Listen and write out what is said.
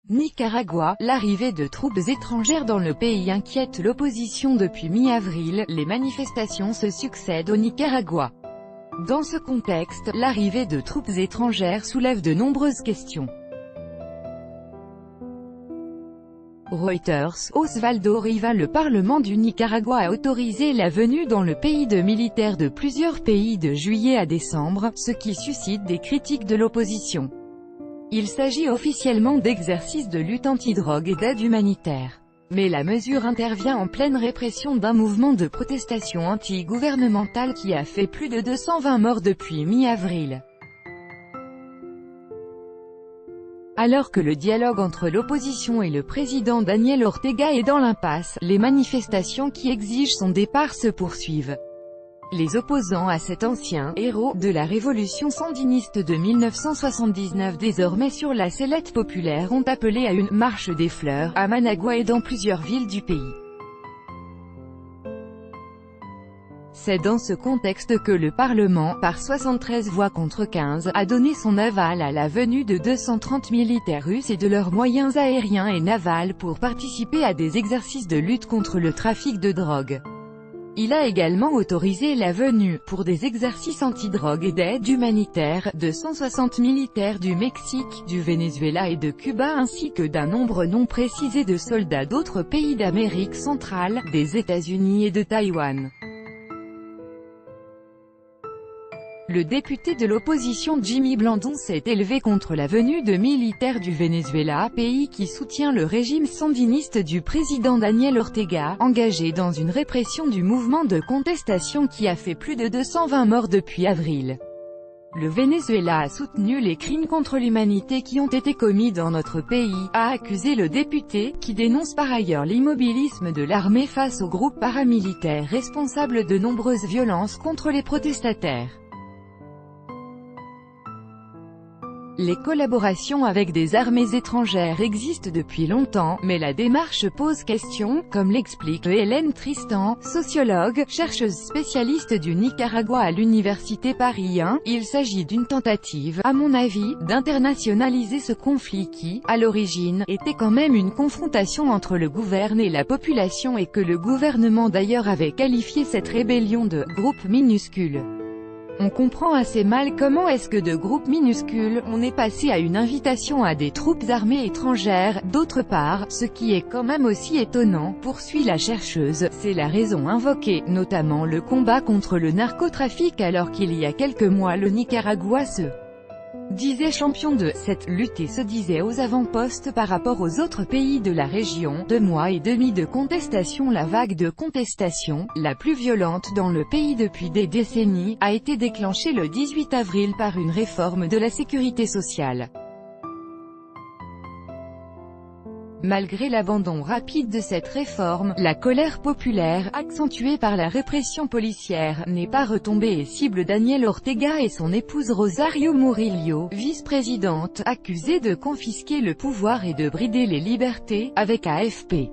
Nicaragua, l'arrivée de troupes étrangères dans le pays inquiète l'opposition depuis mi-avril, les manifestations se succèdent au Nicaragua. Dans ce contexte, l'arrivée de troupes étrangères soulève de nombreuses questions. Reuters, Osvaldo Riva. Le Parlement du Nicaragua a autorisé la venue dans le pays de militaires de plusieurs pays de juillet à décembre, ce qui suscite des critiques de l'opposition. Il s'agit officiellement d'exercices de lutte anti-drogue et d'aide humanitaire. Mais la mesure intervient en pleine répression d'un mouvement de protestation anti-gouvernementale qui a fait plus de 220 morts depuis mi-avril. Alors que le dialogue entre l'opposition et le président Daniel Ortega est dans l'impasse, les manifestations qui exigent son départ se poursuivent. Les opposants à cet ancien héros de la révolution sandiniste de 1979, désormais sur la sellette populaire, ont appelé à une « marche des fleurs » à Managua et dans plusieurs villes du pays. C'est dans ce contexte que le Parlement, par 73 voix contre 15, a donné son aval à la venue de 230 militaires russes et de leurs moyens aériens et navals pour participer à des exercices de lutte contre le trafic de drogue. Il a également autorisé la venue, pour des exercices anti-drogue et d'aide humanitaire, de 160 militaires du Mexique, du Venezuela et de Cuba ainsi que d'un nombre non précisé de soldats d'autres pays d'Amérique centrale, des États-Unis et de Taïwan. Le député de l'opposition Jimmy Blandon s'est élevé contre la venue de militaires du Venezuela, pays qui soutient le régime sandiniste du président Daniel Ortega, engagé dans une répression du mouvement de contestation qui a fait plus de 220 morts depuis avril. Le Venezuela a soutenu les crimes contre l'humanité qui ont été commis dans notre pays, a accusé le député, qui dénonce par ailleurs l'immobilisme de l'armée face aux groupes paramilitaires responsables de nombreuses violences contre les protestataires. Les collaborations avec des armées étrangères existent depuis longtemps, mais la démarche pose question, comme l'explique Hélène Tristan, sociologue, chercheuse spécialiste du Nicaragua à l'université Paris 1. Il s'agit d'une tentative, à mon avis, d'internationaliser ce conflit qui, à l'origine, était quand même une confrontation entre le gouvernement et la population et que le gouvernement d'ailleurs avait qualifié cette rébellion de « groupe minuscule ». On comprend assez mal comment est-ce que de groupes minuscules, on est passé à une invitation à des troupes armées étrangères. D'autre part, ce qui est quand même aussi étonnant, poursuit la chercheuse, c'est la raison invoquée, notamment le combat contre le narcotrafic alors qu'il y a quelques mois le Nicaragua se disait champion de cette lutte et se disait aux avant-postes par rapport aux autres pays de la région. 2 mois et demi de contestation. La vague de contestation, la plus violente dans le pays depuis des décennies, a été déclenchée le 18 avril par une réforme de la sécurité sociale. Malgré l'abandon rapide de cette réforme, la colère populaire, accentuée par la répression policière, n'est pas retombée et cible Daniel Ortega et son épouse Rosario Murillo, vice-présidente, accusée de confisquer le pouvoir et de brider les libertés, avec AFP.